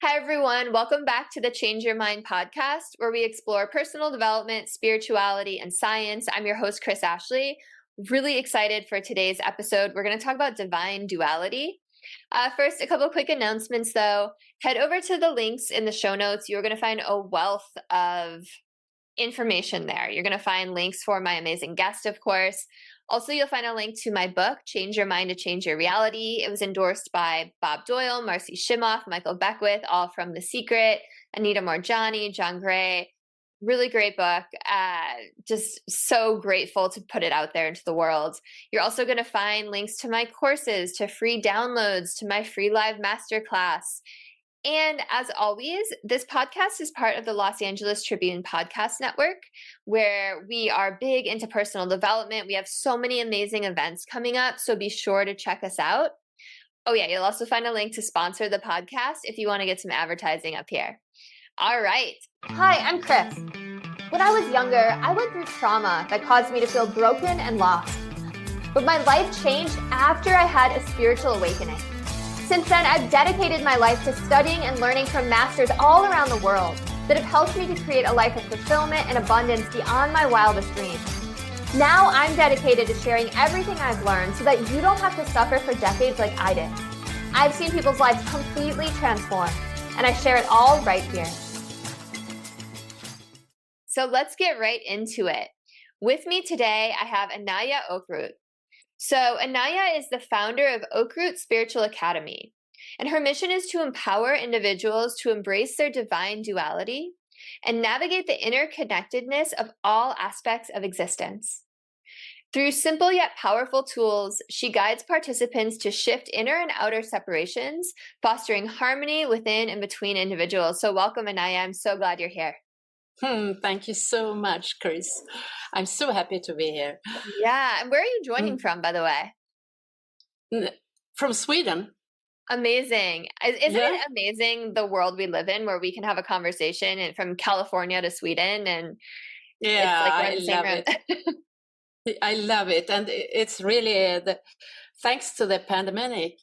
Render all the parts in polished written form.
Hi, everyone. Welcome back to the Change Your Mind podcast, where we explore personal development, spirituality, and science. I'm your host, Chris Ashley. Really excited for today's episode. We're going to talk about divine duality. First, a couple of quick announcements, though. Head over to the links in the show notes. You're going to find a wealth of information there. You're going to find links for my amazing guest, of course. Also, you'll find a link to my book, Change Your Mind to Change Your Reality. It was endorsed by Bob Doyle, Marcy Shimoff, Michael Beckwith, all from The Secret, Anita Moorjani, John Gray. Really great book. Just so grateful to put it out there into the world. You're also going to find links to my courses, to free downloads, to my free live masterclass. And as always, this podcast is part of the Los Angeles Tribune Podcast Network, where we are big into personal development. We have so many amazing events coming up, so be sure to check us out. Oh yeah, you'll also find a link to sponsor the podcast if you want to get some advertising up here. All right. Hi, I'm Chris. When I was younger, I went through trauma that caused me to feel broken and lost. But my life changed after I had a spiritual awakening. Since then, I've dedicated my life to studying and learning from masters all around the world that have helped me to create a life of fulfillment and abundance beyond my wildest dreams. Now I'm dedicated to sharing everything I've learned so that you don't have to suffer for decades like I did. I've seen people's lives completely transform, and I share it all right here. So let's get right into it. With me today, I have Inaya Oakroot. So Inaya is the founder of Oakroot Spiritual Academy, and her mission is to empower individuals to embrace their divine duality and navigate the interconnectedness of all aspects of existence. Through simple yet powerful tools, she guides participants to shift inner and outer separations, fostering harmony within and between individuals. So welcome, Inaya. I'm so glad you're here. Thank you so much, Chris. I'm so happy to be here. Yeah. And where are you joining from, by the way? From Sweden. Amazing. Isn't it amazing the world we live in where we can have a conversation and from California to Sweden and yeah, it's like I love it. I love it. And it's really thanks to the pandemic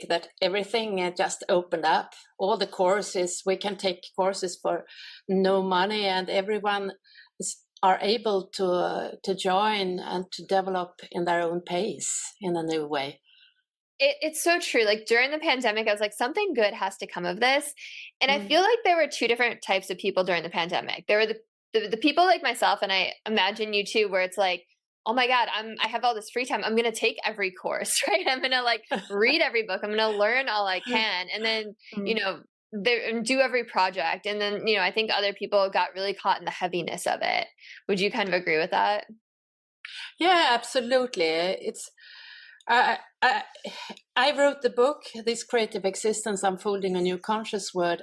that everything just opened up. All the courses, we can take courses for no money, and everyone are able to join and to develop in their own pace in a new way. It's so true. Like during the pandemic, I was like, something good has to come of this. And I feel like there were two different types of people during the pandemic. There were the people like myself, and I imagine you too, where it's like, oh my God, I have all this free time. I'm going to take every course, right? I'm going to like read every book. I'm going to learn all I can. And then, do every project. And then, I think other people got really caught in the heaviness of it. Would you kind of agree with that? Yeah, absolutely. It's, I wrote the book, This Creative Existence, Unfolding a New Conscious World.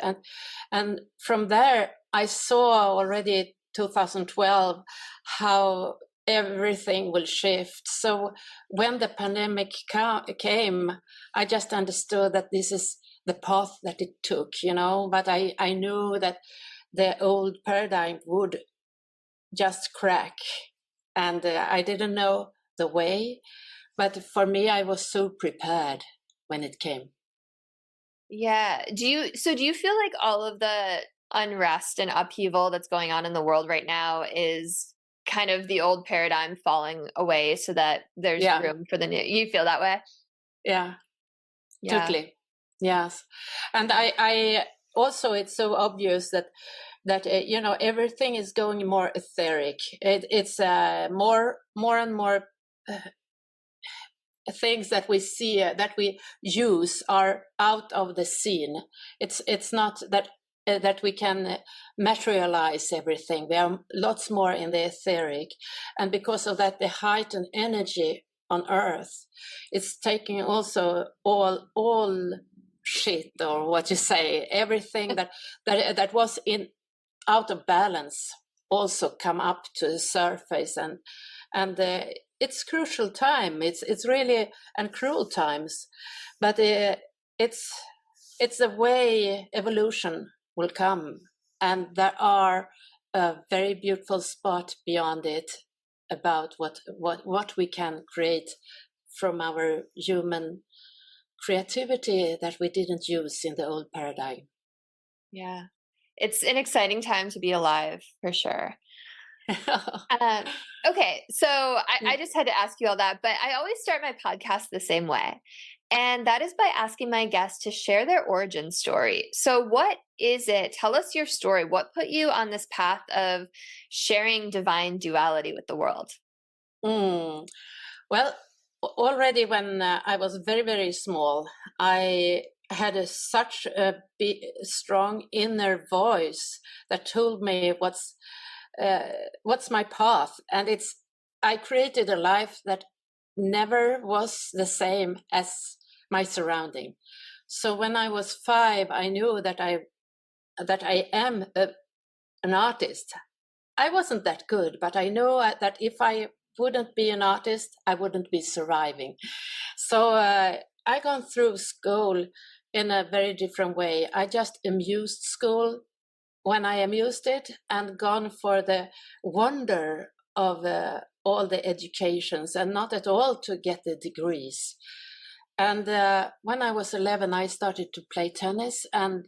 And from there, I saw already 2012 how everything will shift. So when the pandemic came, I just understood that this is the path that it took, but I knew that the old paradigm would just crack, and I didn't know the way, but for me, I was so prepared when it came. Yeah. Do you feel like all of the unrest and upheaval that's going on in the world right now is kind of the old paradigm falling away so that there's room for the new? You feel that way? Yeah. Totally. Yes. And I also, it's so obvious that everything is going more etheric. It's more and more things that we see, that we use, are out of the scene. It's not that we can materialize everything. There are lots more in the etheric, and because of that, the heightened energy on Earth, it's taking also all shit, or what you say, everything that was out of balance also come up to the surface, and it's crucial time. It's really and cruel times, but it's the way evolution will come, and there are a very beautiful spot beyond it about what we can create from our human creativity that we didn't use in the old paradigm. Yeah. It's an exciting time to be alive, for sure. Okay, so I just had to ask you all that, but I always start my podcast the same way. And that is by asking my guests to share their origin story. So, what is it? Tell us your story. What put you on this path of sharing divine duality with the world? Well, already when I was very, very small, I had such a strong inner voice that told me what's my path, and I created a life that never was the same as my surrounding. So when I was 5, I knew that I am an artist. I wasn't that good, but I know that if I wouldn't be an artist, I wouldn't be surviving. So I gone through school in a very different way. I just amused school when I amused it, and gone for the wonder of all the educations, and not at all to get the degrees. And when I was 11, I started to play tennis, and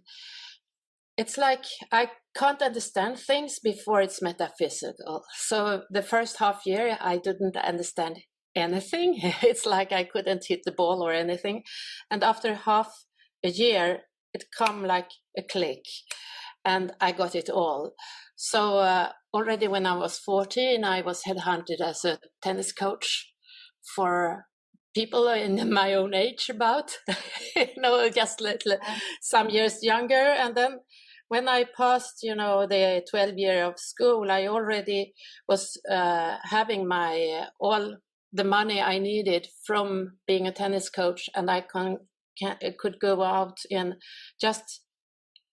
it's like I can't understand things before it's metaphysical. So the first half year, I didn't understand anything. It's like I couldn't hit the ball or anything. And after half a year, it come like a click, and I got it all. So already when I was 14, I was headhunted as a tennis coach for people in my own age, about, just little, some years younger. And then when I passed, the 12 year of school, I already was having my all the money I needed from being a tennis coach, and I could go out and just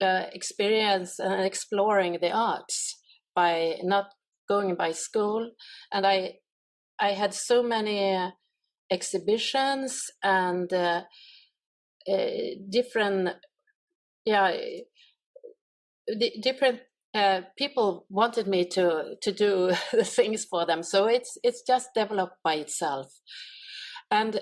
experience and exploring the arts by not going by school. And I had so many exhibitions and different people wanted me to do the things for them. So it's just developed by itself. And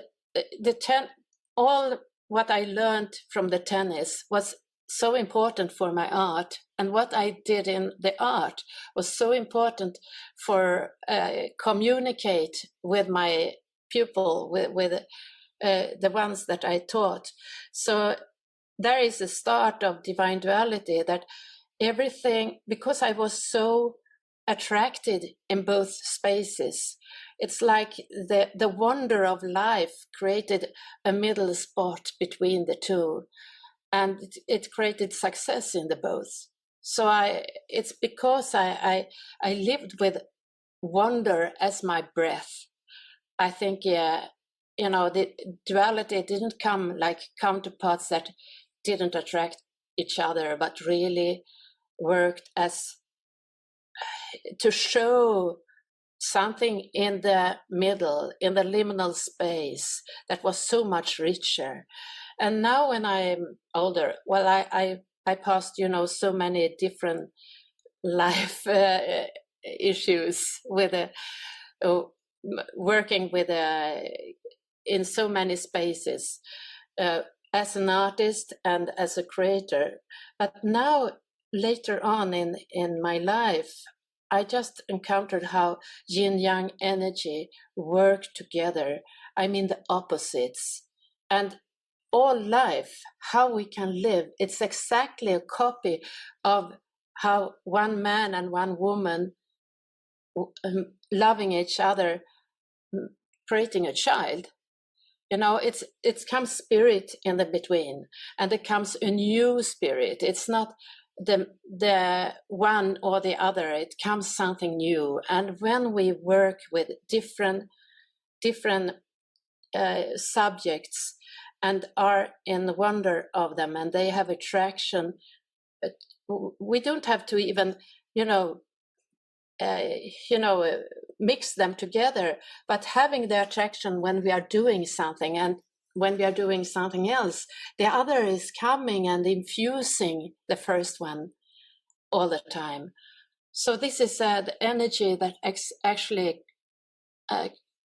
all what I learned from the tennis was so important for my art, and what I did in the art was so important for communicate with my pupil, with the ones that I taught. So there is a start of divine duality, that everything, because I was so attracted in both spaces, it's like the wonder of life created a middle spot between the two, and it created success in the both. So it's because I lived with wonder as my breath. I think the duality didn't come like counterparts that didn't attract each other, but really worked as to show something in the middle, in the liminal space, that was so much richer. And now when I'm older, well, I passed, so many different life issues with working with in so many spaces as an artist and as a creator. But now, later on in my life, I just encountered how yin-yang energy work together. I mean, the opposites. And all life, how we can live, it's exactly a copy of how one man and one woman loving each other, creating a child. It comes spirit in the between, and it comes a new spirit. It's not the one or the other, it comes something new. And when we work with different subjects and are in the wonder of them, and they have attraction, we don't have to even mix them together, but having the attraction when we are doing something, and when we are doing something else, the other is coming and infusing the first one all the time. So this is the energy that actually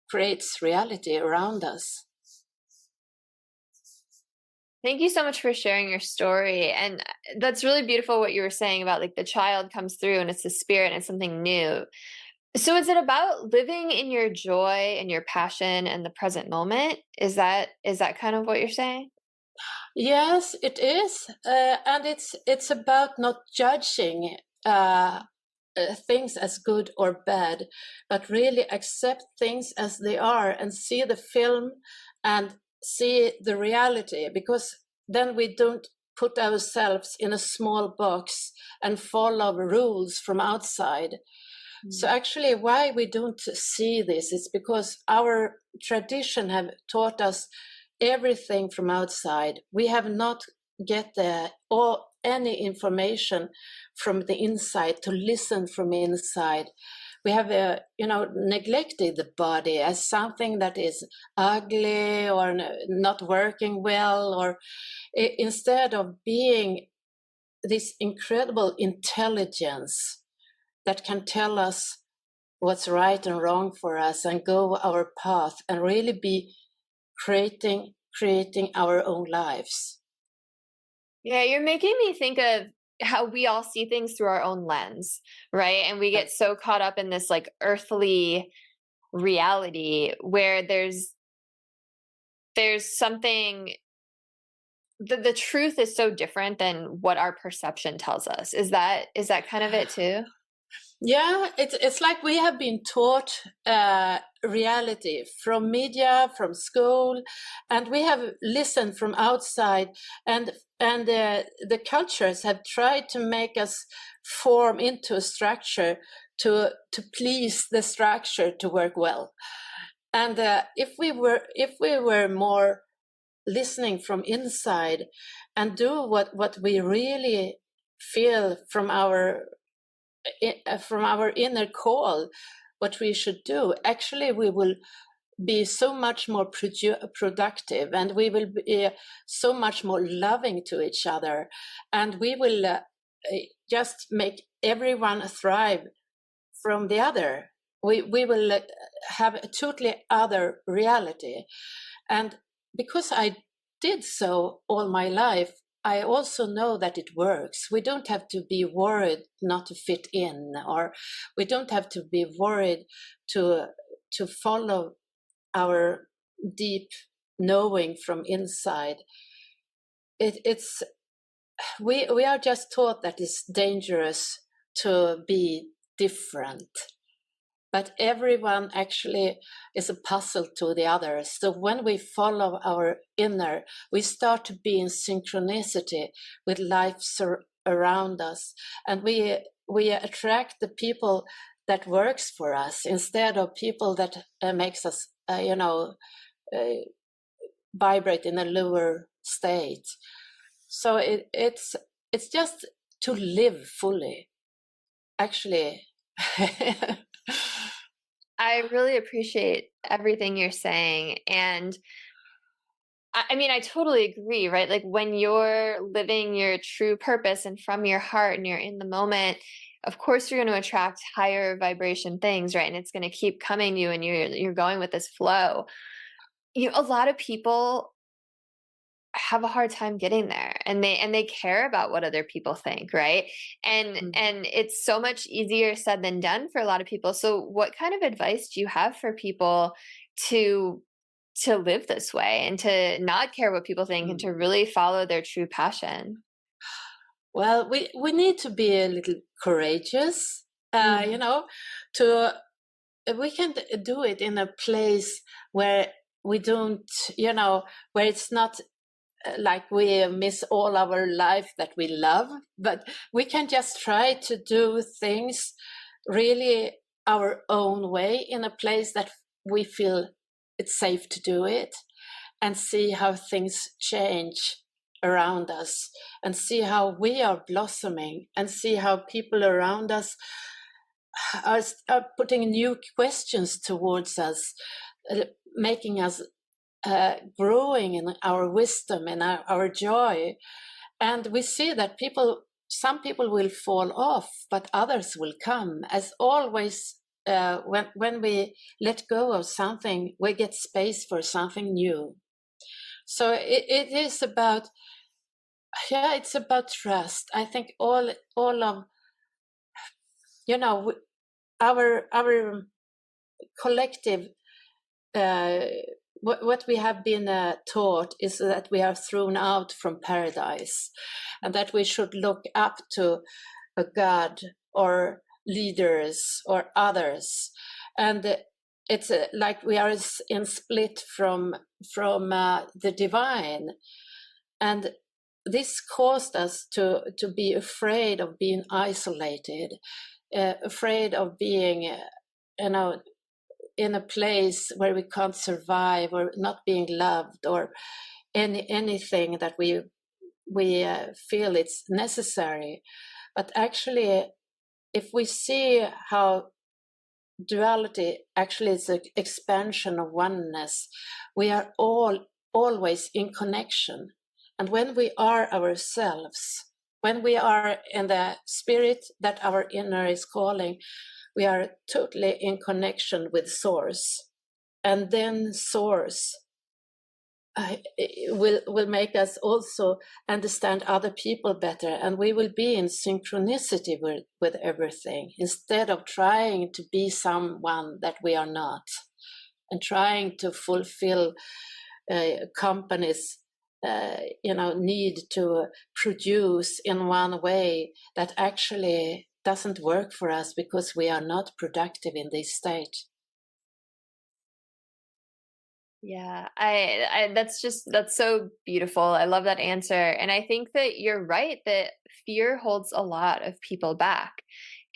creates reality around us. Thank you so much for sharing your story. And that's really beautiful what you were saying about like the child comes through and it's the spirit and it's something new. So is it about living in your joy and your passion and the present moment? Is that kind of what you're saying? Yes, it is, and it's about not judging things as good or bad, but really accept things as they are and see the film and see the reality, because then we don't put ourselves in a small box and follow rules from outside. So actually why we don't see this is because our tradition have taught us everything from outside. We have not get the or any information from the inside, to listen from inside. We have neglected the body as something that is ugly or not working well, or instead of being this incredible intelligence that can tell us what's right and wrong for us and go our path and really be creating our own lives. Yeah, you're making me think of how we all see things through our own lens, right? And we get so caught up in this like earthly reality where there's something, the truth is so different than what our perception tells us. Is that kind of it too? Yeah, it's like we have been taught reality from media, from school, and we have listened from outside, and the cultures have tried to make us form into a structure to please the structure to work well. And if we were more listening from inside and do what we really feel from our inner call, what we should do, actually we will be so much more productive, and we will be so much more loving to each other, and we will just make everyone thrive from the other. We will have a totally other reality. And because I did so all my life, I also know that it works. We don't have to be worried not to fit in, or we don't have to be worried to follow our deep knowing from inside. It's we are just taught that it's dangerous to be different. But everyone actually is a puzzle to the others. So when we follow our inner, we start to be in synchronicity with life around us, and we attract the people that works for us instead of people that makes us, vibrate in a lower state. So it's just to live fully, actually. I really appreciate everything you're saying. And I mean, I totally agree, right? Like when you're living your true purpose and from your heart and you're in the moment, of course you're going to attract higher vibration things, right? And it's going to keep coming to you and you're going with this flow. A lot of people have a hard time getting there, and they care about what other people think, right? And it's so much easier said than done for a lot of people. So what kind of advice do you have for people to live this way and to not care what people think and to really follow their true passion? Well, we need to be a little courageous, to we can do it in a place where we don't, where it's not like we miss all our life that we love, but we can just try to do things really our own way in a place that we feel it's safe to do it, and see how things change around us, and see how we are blossoming, and see how people around us are putting new questions towards us, making us growing in our wisdom and our joy. And we see that some people will fall off, but others will come. As always, when we let go of something, we get space for something new. So it is about, it's about trust. I think all of, our collective, what we have been taught is that we are thrown out from paradise, and that we should look up to a god or leaders or others, and it's like we are in split from the divine, and this caused us to be afraid of being isolated, afraid of being, in a place where we can't survive, or not being loved, or anything that we feel it's necessary. But actually, if we see how duality actually is an expansion of oneness, we are all always in connection. And when we are ourselves, when we are in the spirit that our inner is calling, we are totally in connection with Source. And then Source will make us also understand other people better, and we will be in synchronicity with everything, instead of trying to be someone that we are not, and trying to fulfill companies' need to produce in one way that actually doesn't work for us, because we are not productive in this state. Yeah, that's so beautiful. I love that answer. And I think that you're right that fear holds a lot of people back.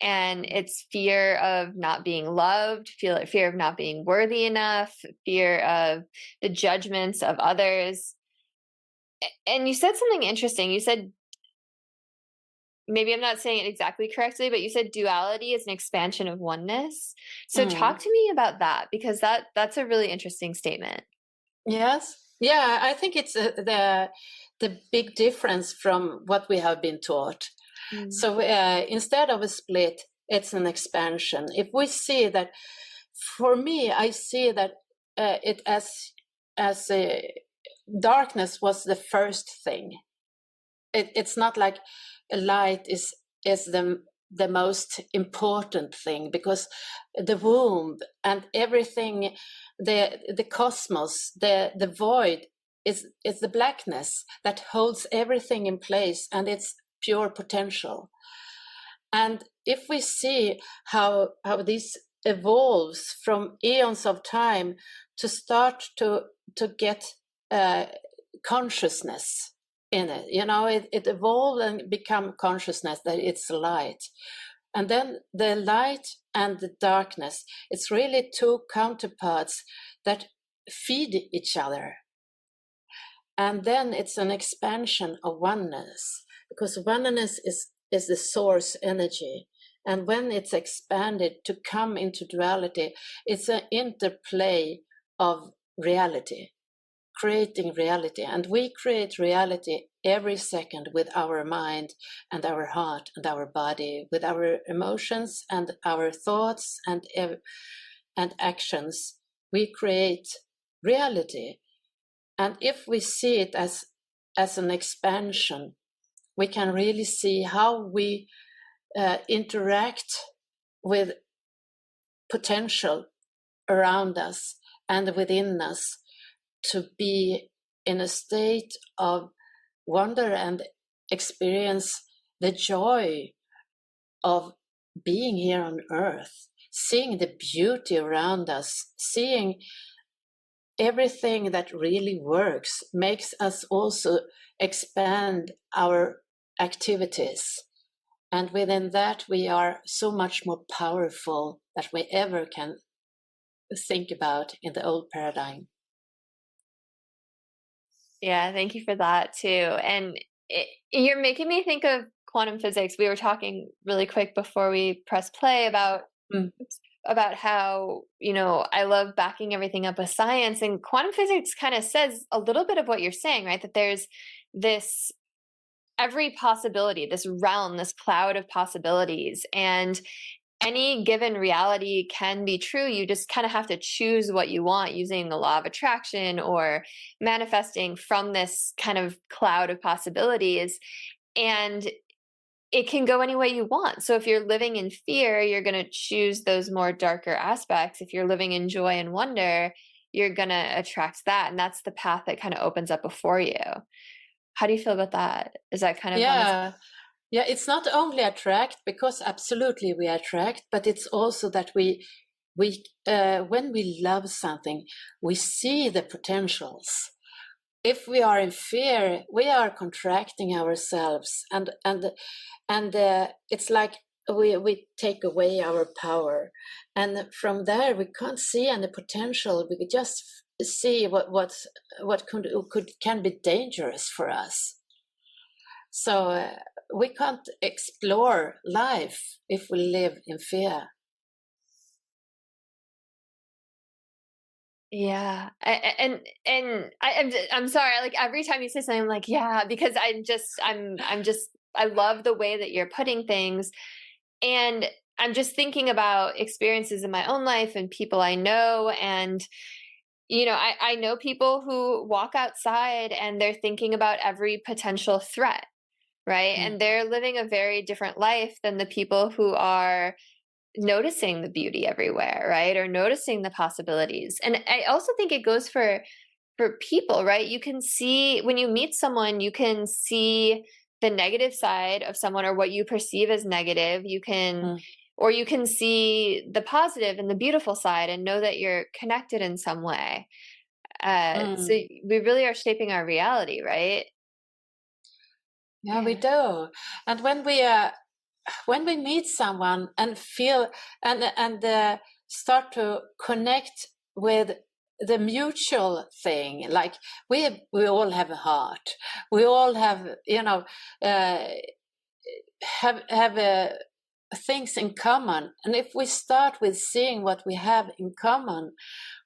And it's fear of not being loved, fear of not being worthy enough, fear of the judgments of others. And you said something interesting. You said, maybe I'm not saying it exactly correctly, but you said duality is an expansion of oneness. So talk to me about that, because that's a really interesting statement. Yes. Yeah, I think it's the big difference from what we have been taught. So instead of a split, it's an expansion. If we see that, for me, I see that it as darkness was the first thing. It's not like a light is the most important thing, because the womb and everything, the cosmos, the void is the blackness that holds everything in place, and it's pure potential. And if we see how this evolves from eons of time to start to get consciousness in it, it evolved and become consciousness that it's light. And then the light and the darkness, it's really two counterparts that feed each other. And then it's an expansion of oneness, because oneness is the source energy. And when it's expanded to come into duality, it's an interplay of reality, creating reality. And we create reality every second with our mind and our heart and our body, with our emotions and our thoughts and actions. We create reality. And if we see it as an expansion, we can really see how we interact with potential around us and within us, to be in a state of wonder and experience the joy of being here on earth, seeing the beauty around us, seeing everything that really works, makes us also expand our activities. And within that, we are so much more powerful than we ever can think about in the old paradigm. Yeah, thank you for that too. And you're making me think of quantum physics. We were talking really quick before we press play about how, I love backing everything up with science, and quantum physics kind of says a little bit of what you're saying, right? That there's this every possibility, this realm, this cloud of possibilities. And any given reality can be true. You just kind of have to choose what you want using the law of attraction or manifesting from this kind of cloud of possibilities. And it can go any way you want. So if you're living in fear, you're going to choose those more darker aspects. If you're living in joy and wonder, you're going to attract that. And that's the path that kind of opens up before you. How do you feel about that? Is that kind of Yeah. Yeah, it's not only attract, because absolutely we attract, but it's also that we when we love something, we see the potentials. If we are in fear, we are contracting ourselves, and it's like we take away our power, and from there we can't see any potential. We just see what can be dangerous for us. So we can't explore life if we live in fear. Yeah. I'm sorry. Like every time you say something, I'm like, yeah, because I love the way that you're putting things. And I'm just thinking about experiences in my own life and people I know. And, I know people who walk outside and they're thinking about every potential threat, right? Mm. And they're living a very different life than the people who are noticing the beauty everywhere, right? Or noticing the possibilities. And I also think it goes for people, right? You can see when you meet someone, you can see the negative side of someone or what you perceive as negative. Or you can see the positive and the beautiful side and know that you're connected in some way. So we really are shaping our reality, right? Yeah, we do. And when we meet someone and feel and start to connect with the mutual thing, like we all have a heart, we all have have things in common, and if we start with seeing what we have in common,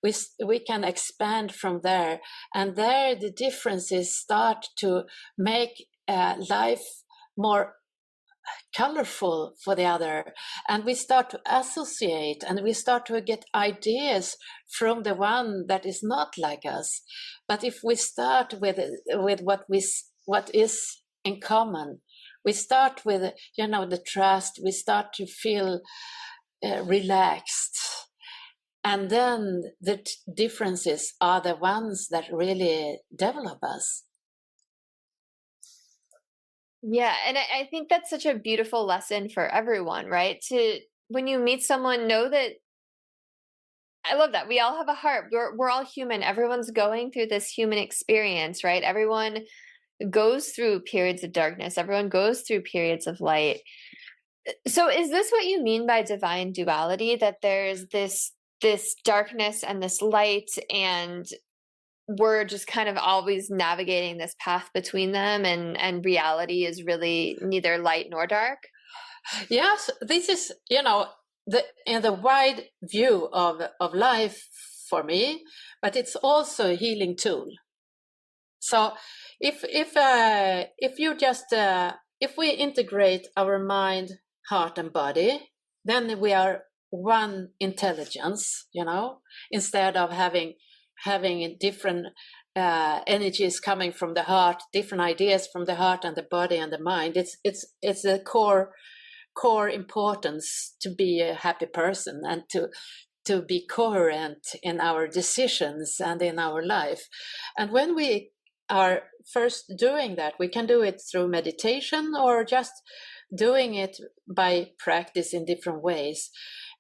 we can expand from there, and there the differences start to make life more colorful for the other, and we start to associate and we start to get ideas from the one that is not like us. But if we start with what is in common, we start with the trust, we start to feel relaxed, and then the differences are the ones that really develop us. Yeah, and I think that's such a beautiful lesson for everyone, right? When you meet someone, know that I love that we all have a heart. We're all human. Everyone's going through this human experience, right? Everyone goes through periods of darkness. Everyone goes through periods of light. So is this what you mean by divine duality, that there's this darkness and this light, and we're just kind of always navigating this path between them, and reality is really neither light nor dark? Yes, this is in the wide view of life for me, but it's also a healing tool. So if you just if we integrate our mind, heart, and body, then we are one intelligence. Instead of having different energies coming from the heart, different ideas from the heart and the body and the mind. It's a core importance to be a happy person and to be coherent in our decisions and in our life. And when we are first doing that, we can do it through meditation or just doing it by practice in different ways.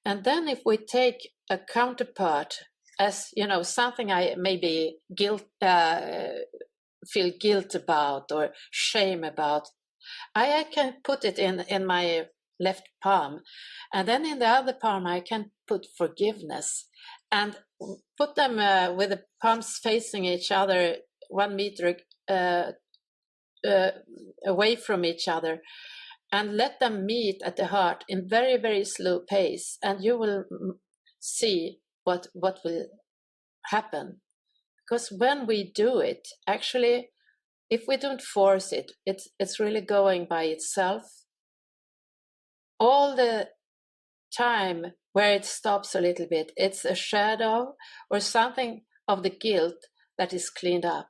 And then if we take a counterpart as something I maybe feel guilt about or shame about, I can put it in my left palm, and then in the other palm I can put forgiveness, and put them with the palms facing each other 1 meter away from each other, and let them meet at the heart in very, very slow pace, and you will see what will happen. Because when we do it, actually, if we don't force it, it's really going by itself. All the time where it stops a little bit. It's a shadow or something of the guilt that is cleaned up.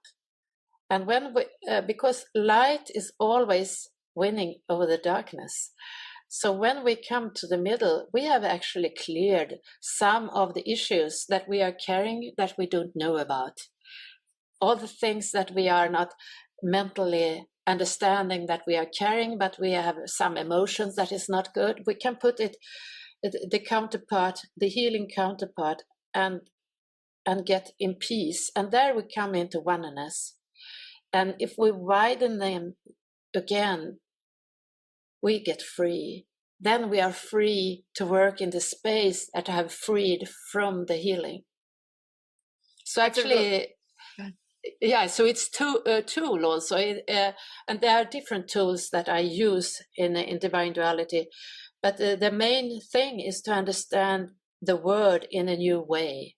And when we, because light is always winning over the darkness. So when we come to the middle, we have actually cleared some of the issues that we are carrying that we don't know about. All the things that we are not mentally understanding that we are carrying, but we have some emotions that is not good. We can put it, the counterpart, the healing counterpart, and get in peace. And there we come into oneness. And if we widen them again, we get free. Then we are free to work in the space that have freed from the healing. So actually, yeah, so it's a tool also. And there are different tools that I use in Divine Duality. But the main thing is to understand the word in a new way.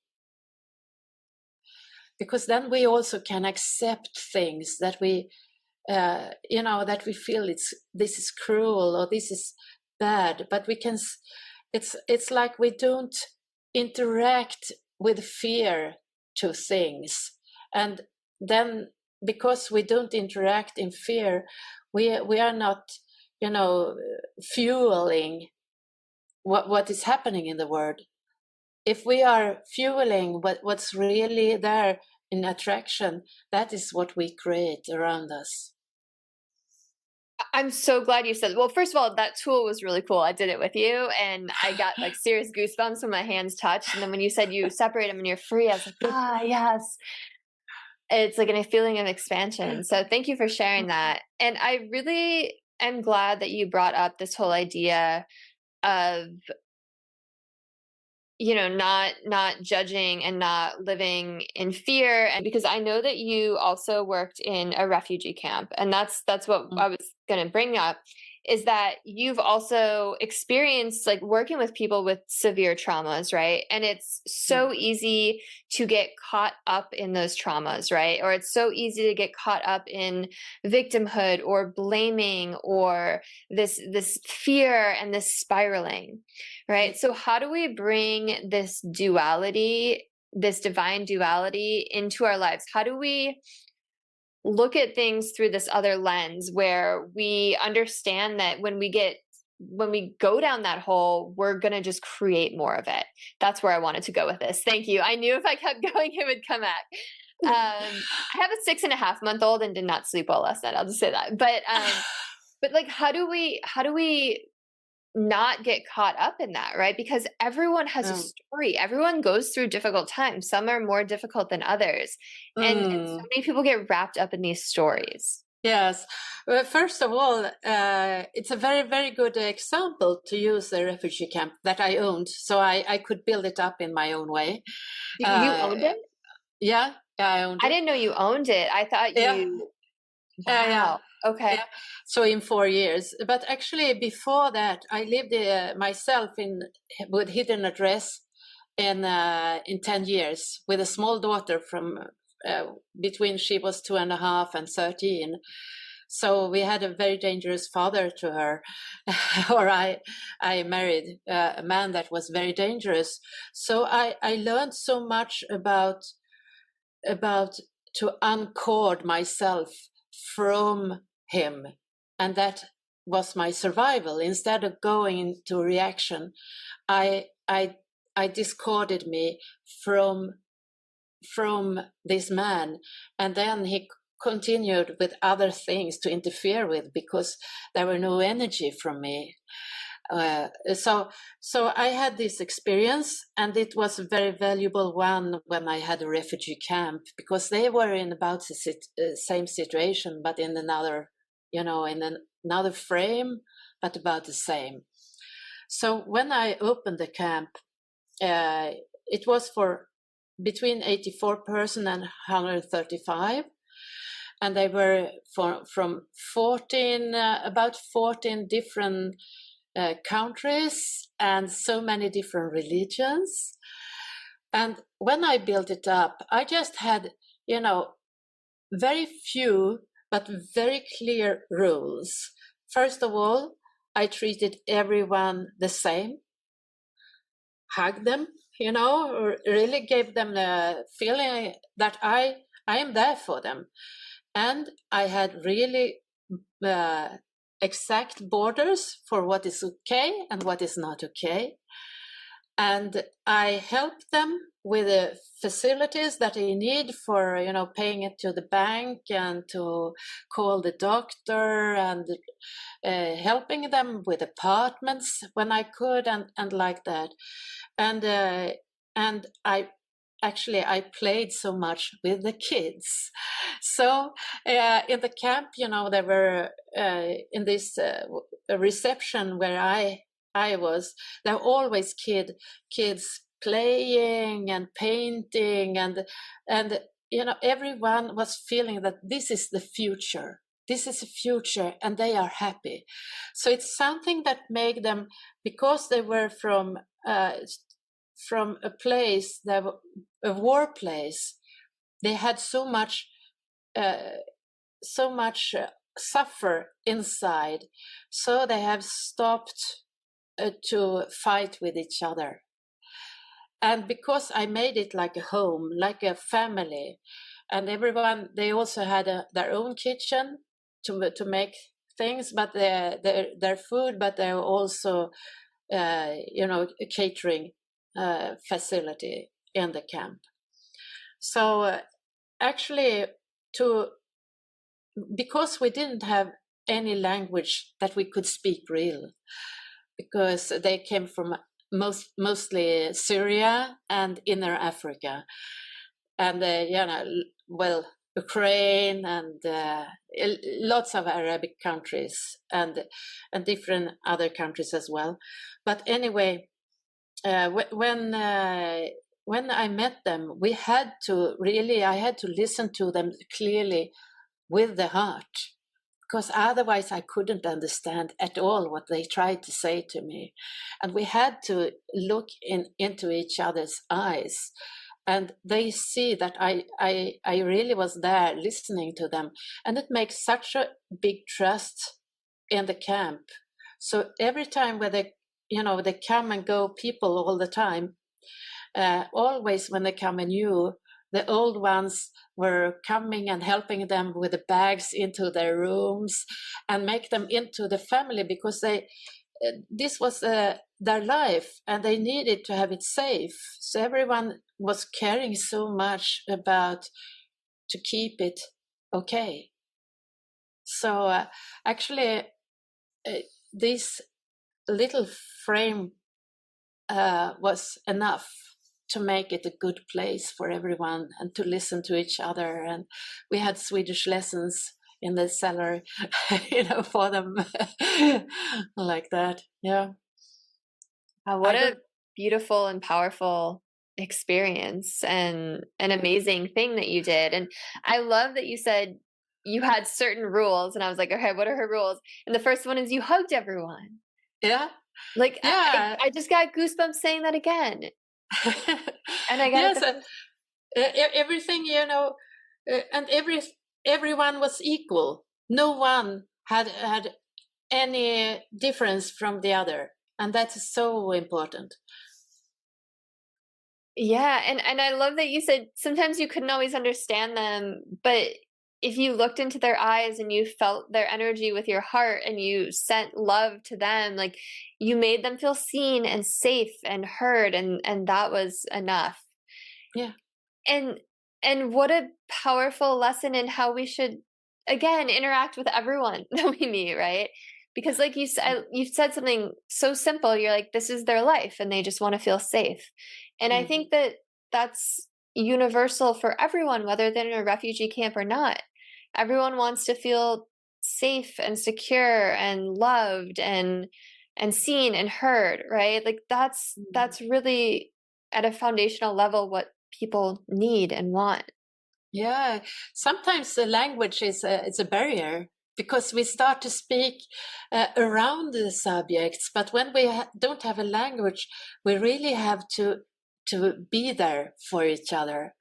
Because then we also can accept things that we, that we feel this is cruel or this is bad, but we can. It's like we don't interact with fear to things, and then because we don't interact in fear, we are not, fueling what is happening in the world. If we are fueling what's really there in attraction, that is what we create around us. I'm so glad you said, well, first of all, that tool was really cool. I did it with you and I got like serious goosebumps when my hands touched. And then when you said you separate them and you're free, I was like, yes. It's like a feeling of expansion. So thank you for sharing that. And I really am glad that you brought up this whole idea of, not judging and not living in fear. And because I know that you also worked in a refugee camp, and that's what I was going to bring up, is that you've also experienced like working with people with severe traumas, right? And it's so easy to get caught up in those traumas, right? Or it's so easy to get caught up in victimhood or blaming or this fear and this spiraling, right? So how do we bring this duality, this divine duality into our lives? How do we look at things through this other lens where we understand that when we go down that hole, we're going to just create more of it? That's where I wanted to go with this. Thank you. I knew if I kept going, it would come back. I have a 6.5-month-old and did not sleep well last night. I'll just say that. But like, how do we not get caught up in that, right? Because everyone has a story. Everyone goes through difficult times. Some are more difficult than others. And so many people get wrapped up in these stories. Yes. Well, first of all, it's a very, very good example to use the refugee camp that I owned. So I could build it up in my own way. You owned it? Yeah, I owned it. I didn't know you owned it. I thought you... Wow. Yeah. Okay. Yeah. So in 4 years, but actually before that, I lived myself with hidden address in 10 years with a small daughter from between she was 2.5 and 13. So we had a very dangerous father to her, or I married a man that was very dangerous. So I learned so much about to uncord myself from him, and that was my survival. Instead of going into reaction, I discorded me from this man, and then he continued with other things to interfere with because there were no energy from me. So I had this experience, and it was a very valuable one when I had a refugee camp, because they were in about the same situation, but in another, in another frame, but about the same. So when I opened the camp, it was for between 84 person and 135. And they were from 14, about 14 different countries and so many different religions. And when I built it up, I just had, very few but very clear rules. First of all, I treated everyone the same. hug them, or really gave them the feeling that I am there for them. And I had really exact borders for what is okay and what is not okay. And I helped them with the facilities that they need for, paying it to the bank and to call the doctor, and helping them with apartments when I could, and like that. And I played so much with the kids. So in the camp, there were in this reception where I was, there were always kids playing and painting, and everyone was feeling that this is the future. This is the future, and they are happy. So it's something that made them, because they were from a place, a war place, they had so much suffer inside, so they have stopped to fight with each other. And because I made it like a home, like a family, and everyone, they also had their own kitchen to make things, but their food, but they're also a catering facility in the camp. So actually, because we didn't have any language that we could speak real, because they came from mostly Syria and Inner Africa, and Ukraine, and lots of Arabic countries, and different other countries as well. But anyway, when I met them, I had to listen to them clearly with the heart, because otherwise I couldn't understand at all what they tried to say to me. And we had to look into each other's eyes, and they see that I really was there listening to them. And it makes such a big trust in the camp. So every time where they come and go people all the time, always when they come anew, the old ones were coming and helping them with the bags into their rooms and make them into the family, because this was their life, and they needed to have it safe. So everyone was caring so much about to keep it okay. So actually, this little frame was enough to make it a good place for everyone, and to listen to each other. And we had Swedish lessons in the cellar, for them, like that. Yeah. What a beautiful and powerful experience, and an amazing thing that you did. And I love that you said you had certain rules, and I was like, okay, what are her rules? And the first one is you hugged everyone. Yeah. Like, yeah. I just got goosebumps saying that again. And I got everything, and everyone was equal. No one had any difference from the other, and that's so important. Yeah, and I love that you said sometimes you couldn't always understand them, but if you looked into their eyes and you felt their energy with your heart, and you sent love to them, like, you made them feel seen and safe and heard, and that was enough. Yeah. And what a powerful lesson in how we should, again, interact with everyone that we meet, right? Because like you said something so simple. You're like, this is their life, and they just want to feel safe. And I think that that's universal for everyone, whether they're in a refugee camp or not. Everyone wants to feel safe and secure and loved and seen and heard, right? Like that's really at a foundational level what people need and want. Yeah, sometimes the language is a barrier, because we start to speak around the subjects, but when we don't have a language, we really have to be there for each other.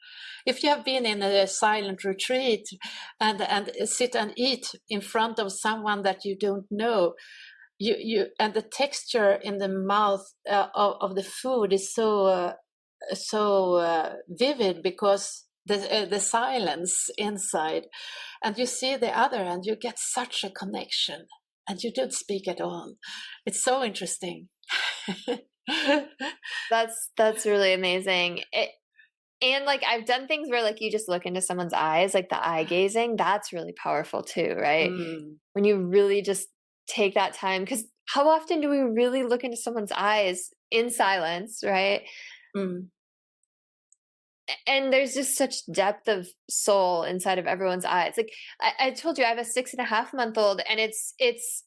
If you have been in a silent retreat and sit and eat in front of someone that you don't know, you and the texture in the mouth of the food is so vivid, because the silence inside, and you see the other, and you get such a connection, and you don't speak at all. It's so interesting. That's really amazing. And like I've done things where like you just look into someone's eyes, like the eye gazing, that's really powerful too, right? Mm, When you really just take that time, because how often do we really look into someone's eyes in silence, right? mm, And there's just such depth of soul inside of everyone's eyes. Like I told you, I have a 6.5-month-old, and it's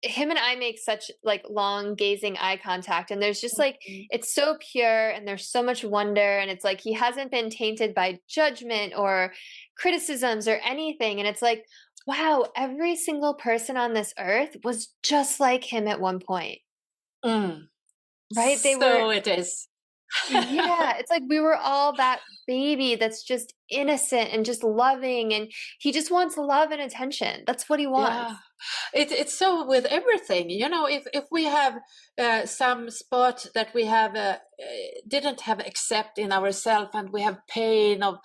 him and I make such like long gazing eye contact, and there's just like mm, it's so pure, and there's so much wonder, and it's like he hasn't been tainted by judgment or criticisms or anything, and it's like, wow, every single person on this earth was just like him at one point, mm. right? They were, So it is. yeah, it's like we were all that baby that's just innocent and just loving, and he just wants love and attention. That's what he Yeah, wants. it's so with everything. If we have some spot that we have didn't have accept in ourselves, and we have pain of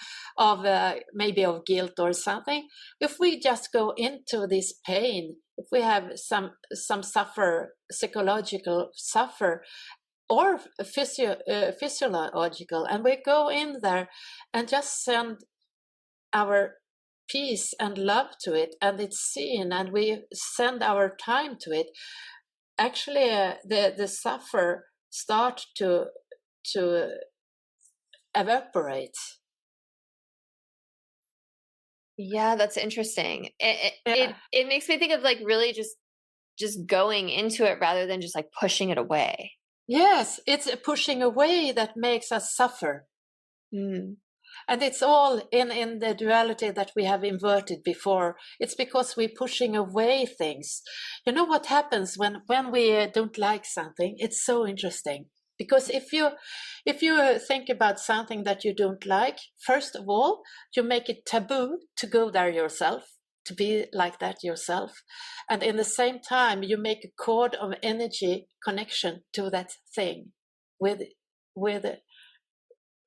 maybe of guilt or something, if we just go into this pain, if we have some suffer, psychological suffer, or physiological, and we go in there and just send our peace and love to it, and it's seen, and we send our time to it, actually the suffer start to evaporate. Yeah, that's interesting. It, it Yeah. it it makes me think of like really just going into it rather than just like pushing it away. Yes, it's a pushing away that makes us suffer. Mm. And it's all in the duality that we have inverted before. It's because we're pushing away things. You know what happens when we don't like something? It's so interesting. Because if you think about something that you don't like, first of all, you make it taboo to go there yourself, to be like that yourself. And in the same time, you make a cord of energy connection to that thing with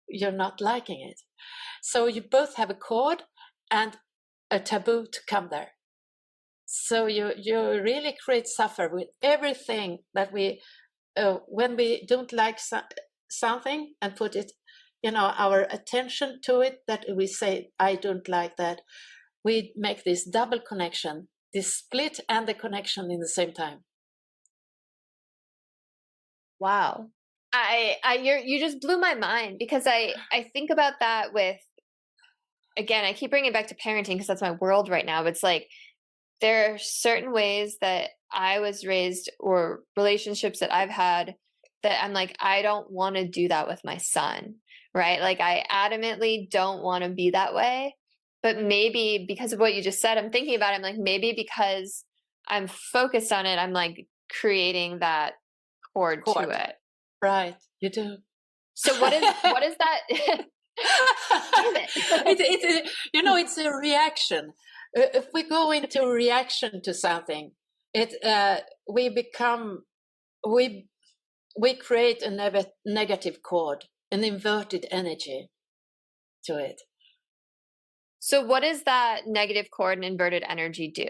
you're not liking it. So you both have a cord and a taboo to come there. So you really create suffer with everything that we when we don't like something and put it, our attention to it, that we say I don't like that. We make this double connection, this split and the connection in the same time. Wow. You just blew my mind, because I think about that with, again, I keep bringing it back to parenting because that's my world right now. It's like there are certain ways that I was raised or relationships that I've had that I'm like, I don't want to do that with my son, right? Like I adamantly don't want to be that way. But maybe because of what you just said, I'm thinking about it, I'm like, maybe because I'm focused on it, I'm like creating that cord to Cord, it. right? You do. So what is that? It's a reaction. If we go into a reaction to something, we become we we create a negative cord, an inverted energy to it. So what does that negative cord and inverted energy do?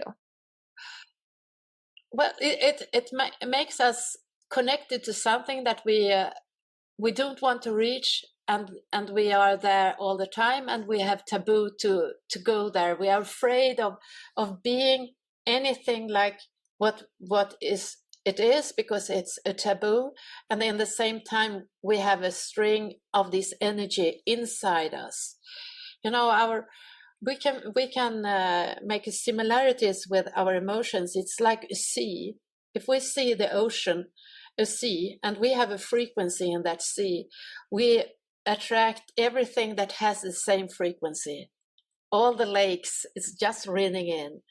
Well, it makes us connected to something that we don't want to reach, and we are there all the time, and we have taboo to go there. We are afraid of being anything like what it is, because it's a taboo, and in the same time we have a string of this energy inside us. Our we can make similarities with our emotions. It's like a sea. If we see the ocean, a sea, and we have a frequency in that sea, we attract everything that has the same frequency. All the lakes is just running in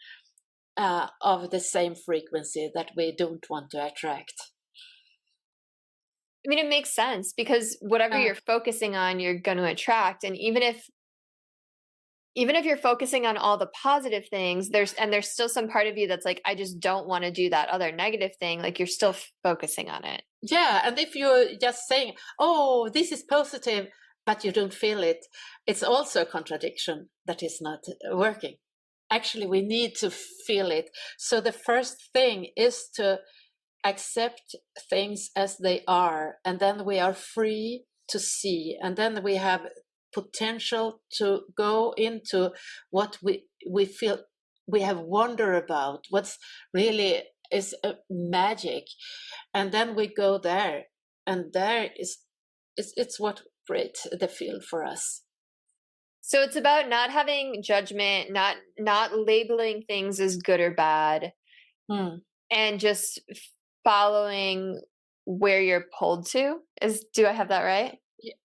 of the same frequency that we don't want to attract. I mean, it makes sense because whatever you're focusing on, you're going to attract. And even if even if you're focusing on all the positive things, there's still some part of you that's like, I just don't want to do that other negative thing. Like you're still focusing on it. Yeah, and if you're just saying, oh, this is positive, but you don't feel it, it's also a contradiction that is not working. Actually, we need to feel it. So the first thing is to accept things as they are, and then we are free to see, and then we have potential to go into what we feel we have wonder about, what's really is magic, and then we go there, and there is it's what creates the field for us. So it's about not having judgment, not labeling things as good or bad, and just following where you're pulled to. Do I have that right?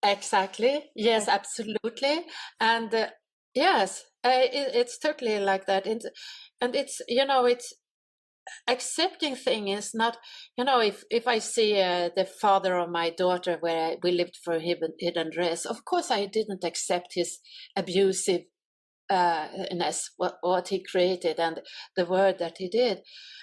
Exactly. Yes, Okay. absolutely. And yes, it's totally like that. And it's, it's accepting thing is not, if I see the father of my daughter where we lived for hidden dress, of course I didn't accept his abusive what he created and the word that he did.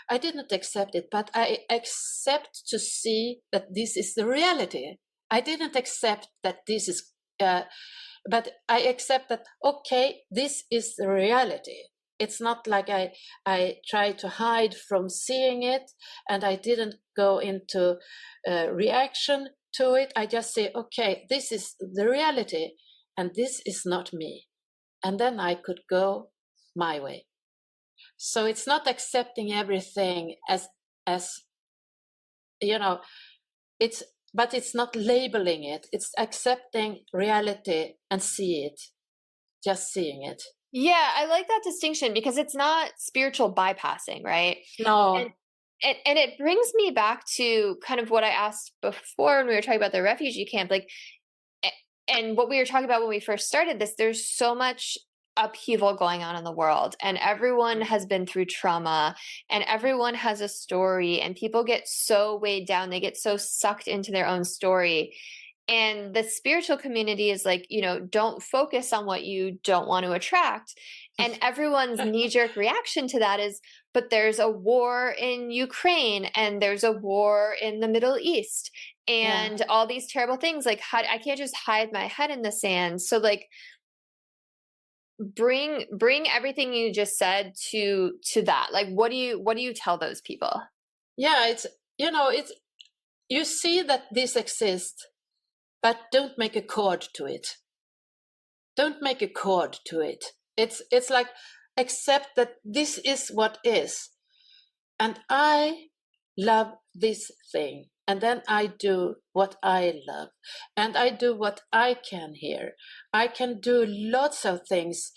I didn't accept it, but I accept to see that this is the reality. I didn't accept that this is, but I accept that, okay, this is the reality. It's not like I try to hide from seeing it, and I didn't go into reaction to it. I just say, okay, this is the reality, and this is not me. And then I could go my way. So it's not accepting everything as but it's not labeling it. It's accepting reality and see it, just seeing it. Yeah, I like that distinction because it's not spiritual bypassing, right? No. And it brings me back to kind of what I asked before when we were talking about the refugee camp, like, and what we were talking about when we first started this. There's so much upheaval going on in the world, and everyone has been through trauma, and everyone has a story, and people get so weighed down, they get so sucked into their own story. And the spiritual community is like, don't focus on what you don't want to attract. And everyone's knee-jerk reaction to that is, but there's a war in Ukraine, and there's a war in the Middle East, and all these terrible things. Like, I can't just hide my head in the sand. So like, bring everything you just said to that. Like, what do you tell those people? Yeah, it's you see that this exists, but don't make a chord to it. Don't make a chord to it. It's like, accept that this is what is, and I love this thing, and then I do what I love, and I do what I can here. I can do lots of things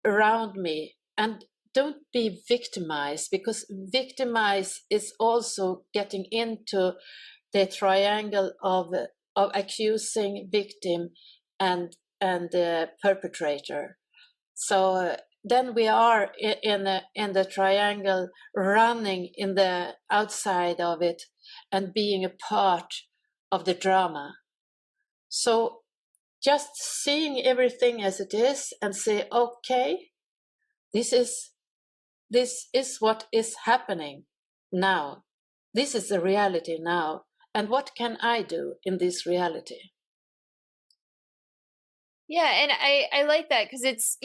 around me, and don't be victimized, because victimize is also getting into the triangle of accusing, victim, and perpetrator. So then we are in the triangle, running in the outside of it and being a part of the drama. So just seeing everything as it is and say, okay, this is what is happening now. This is the reality now. And what can I do in this reality? Yeah, and I like that, because it's,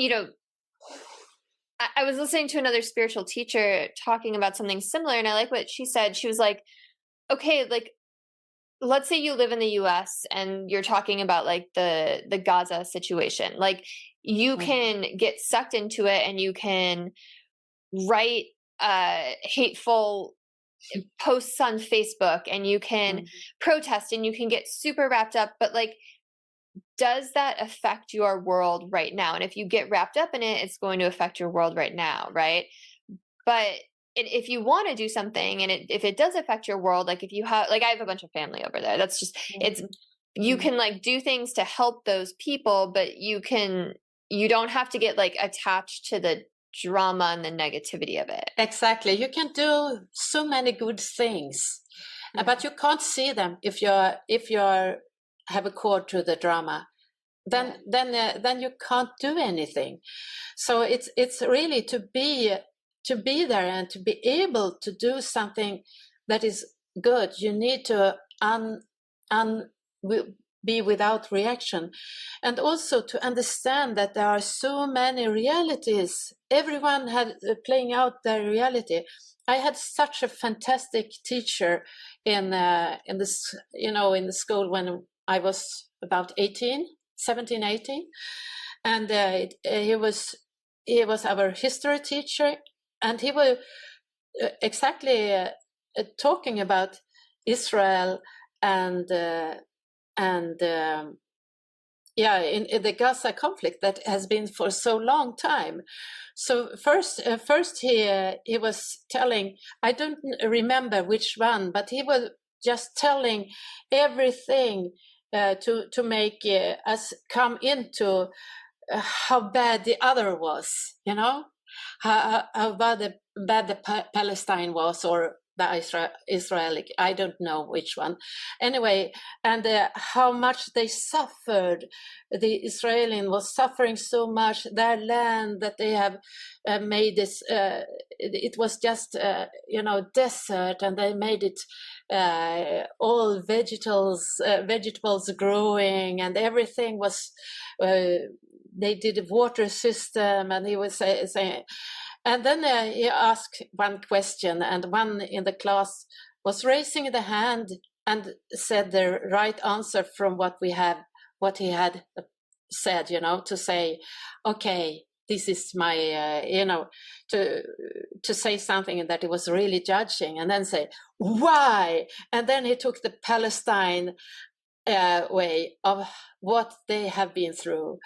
I was listening to another spiritual teacher talking about something similar, and I like what she said. She was like, okay, like, let's say you live in the US and you're talking about like the Gaza situation. Like, you can get sucked into it, and you can write hateful posts on Facebook, and you can protest, and you can get super wrapped up, but like, does that affect your world right now? And if you get wrapped up in it, it's going to affect your world right now, right? But if you want to do something, and if it does affect your world, like if you have, like, I have a bunch of family over there, that's just, you can like do things to help those people, but you don't have to get like attached to the drama and the negativity of it. Exactly. You can do so many good things, but you can't see them if you're have a cord to the drama. then you can't do anything. So it's really to be there and to be able to do something that is good. You need to be without reaction, and also to understand that there are so many realities. Everyone had playing out their reality. I had such a fantastic teacher in this, in the school when I was about 17, 18, and he was our history teacher, and he was exactly talking about Israel and in the Gaza conflict that has been for so long time. So first he was telling, I don't remember which one, but he was just telling everything to make us come into how bad the other was, how bad the Palestine was, or the Israeli, I don't know which one. Anyway, and how much they suffered. The Israeli was suffering so much. Their land that they have made this, it was just, desert, and they made it all vegetables growing, and everything was, they did a water system, and he was saying, and then he asked one question, and one in the class was raising the hand and said the right answer from what he had said, to say, okay, this is my, to say something that he was really judging, and then say, why? And then he took the Palestine way of what they have been through.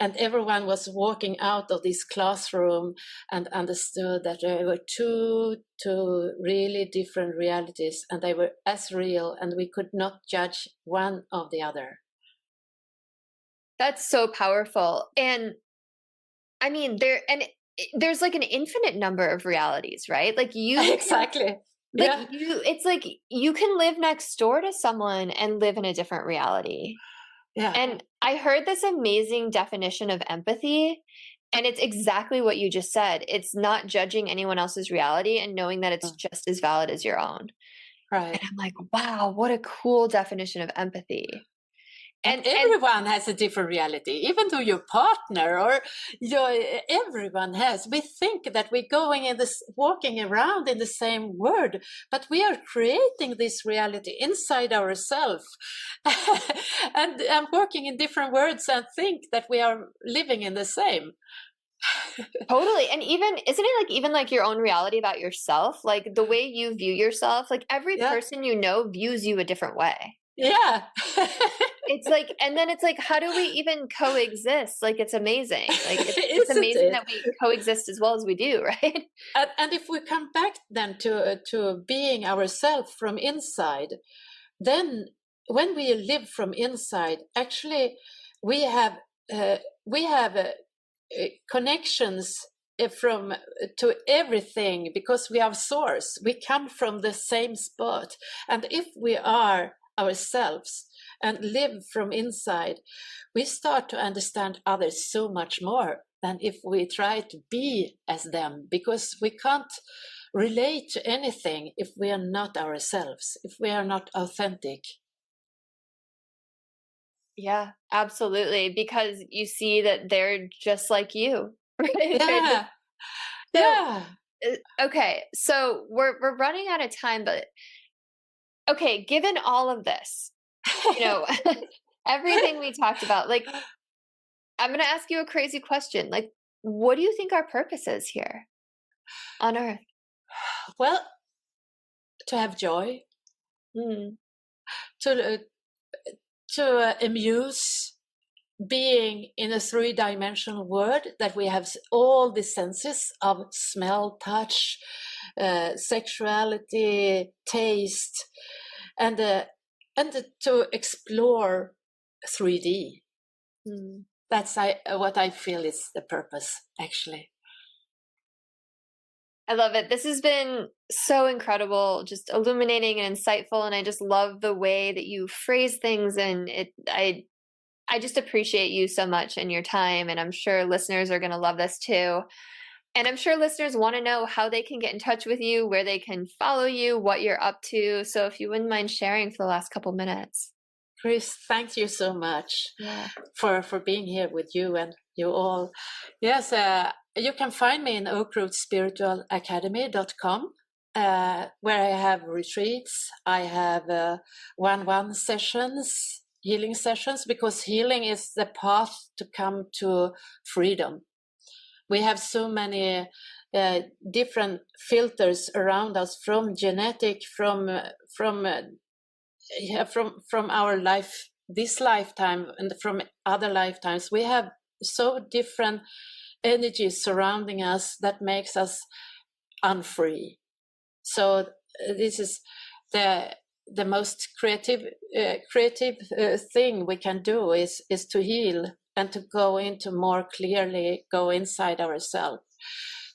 And everyone was walking out of this classroom and understood that there were two really different realities, and they were as real, and we could not judge one of the other. That's so powerful. And I mean, there's like an infinite number of realities, right? Like exactly. It's like you can live next door to someone and live in a different reality. Yeah. And I heard this amazing definition of empathy, and it's exactly what you just said. It's not judging anyone else's reality and knowing that it's just as valid as your own. Right. And I'm like, wow, what a cool definition of empathy. And everyone has a different reality, even though your partner or everyone has. We think that we're walking around in the same world, but we are creating this reality inside ourselves, and working in different worlds and think that we are living in the same. Totally. And isn't it even like your own reality about yourself? Like the way you view yourself, like every person views you a different way. Yeah. It's like, and then it's like, how do we even coexist? Like, it's amazing. Like, it's amazing that we coexist as well as we do, right? And if we come back then to being ourselves from inside, then when we live from inside, actually, we have connections to everything, because we are source. We come from the same spot, and if we are ourselves and live from inside, we start to understand others so much more than if we try to be as them, because we can't relate to anything if we are not ourselves, if we are not authentic. Yeah, absolutely. Because you see that they're just like you. Right? Yeah. Okay, so we're running out of time, but okay, given all of this, everything we talked about, like, I'm going to ask you a crazy question. Like, what do you think our purpose is here on Earth? Well, to have joy, to amuse, being in a three-dimensional world that we have all the senses of smell, touch, sexuality, taste, and to explore 3D. That's what I feel is the purpose, actually. I love it. This has been so incredible, just illuminating and insightful, and I just love the way that you phrase things, and I just appreciate you so much and your time, and I'm sure listeners are going to love this too. And I'm sure listeners want to know how they can get in touch with you, where they can follow you, what you're up to. So if you wouldn't mind sharing for the last couple minutes. Chris, thank you so much Yeah. for being here with you and you all. Yes, you can find me in oakrootspiritualacademy.com, where I have retreats. I have one-on-one sessions, healing sessions, because healing is the path to come to freedom. We have so many different filters around us, from genetic, from our life, this lifetime, and from other lifetimes. We have so different energies surrounding us that makes us unfree. So this is the most creative thing we can do is to heal and to go into more clearly, go inside ourselves.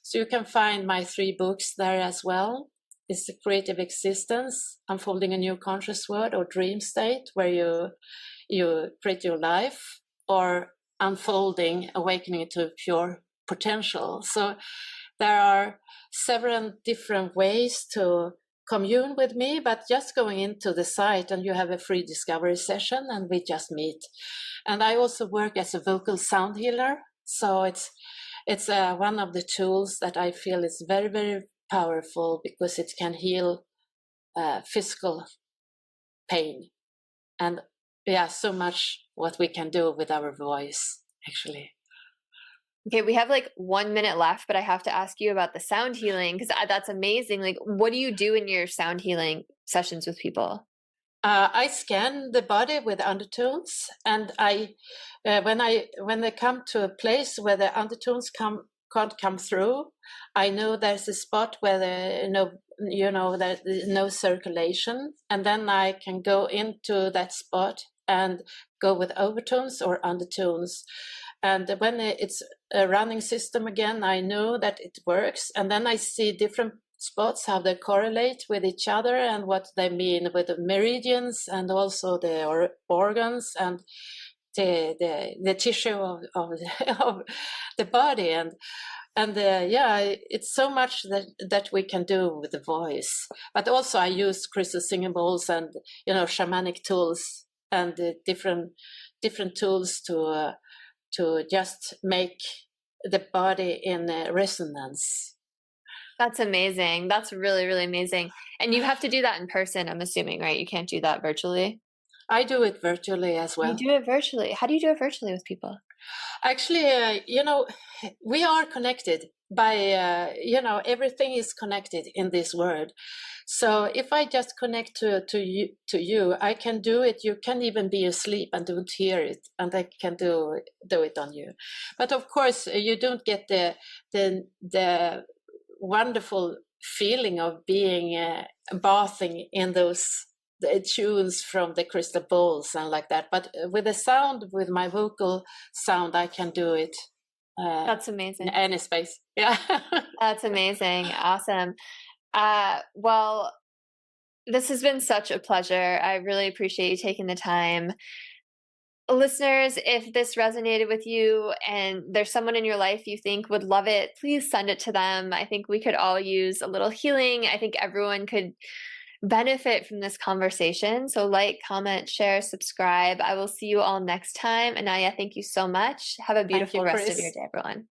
So you can find my 3 books there as well. It's The Creative Existence, Unfolding a New Conscious World, or Dream State, where you create your life, or Unfolding, Awakening to Pure Potential. So there are several different ways to commune with me, but just going into the site and you have a free discovery session and we just meet. And I also work as a vocal sound healer. So it's one of the tools that I feel is very, very powerful, because it can heal physical pain. And so much what we can do with our voice, actually. Okay, we have like 1 minute left, but I have to ask you about the sound healing, because that's amazing. Like, what do you do in your sound healing sessions with people? I scan the body with undertones, and when they come to a place where the undertones can't come through, I know there's a spot where there's no circulation, and then I can go into that spot and go with overtones or undertones. And when it's a running system again, I know that it works, and then I see different spots, how they correlate with each other and what they mean with the meridians, and also the organs and the tissue of the body, and it's so much that we can do with the voice. But also I use crystal singing bowls and shamanic tools and different tools to just make the body in resonance. That's amazing. That's really, really amazing. And you have to do that in person, I'm assuming, right? You can't do that virtually? I do it virtually as well. You do it virtually. How do you do it virtually with people? Actually, we are connected by, everything is connected in this world. So if I just connect to you, I can do it. You can even be asleep and don't hear it, and I can do it on you. But of course, you don't get the wonderful feeling of being bathing in those tunes from the crystal bowls and like that. But with the sound, with my vocal sound, I can do it. That's amazing. In any space. Yeah. That's amazing. Awesome. Well, this has been such a pleasure. I really appreciate you taking the time. Listeners, if this resonated with you and there's someone in your life you think would love it, please send it to them. I think we could all use a little healing. I think everyone could benefit from this conversation. So like, comment, share, subscribe. I will see you all next time. Inaya, thank you so much. Have a beautiful rest of your day, everyone.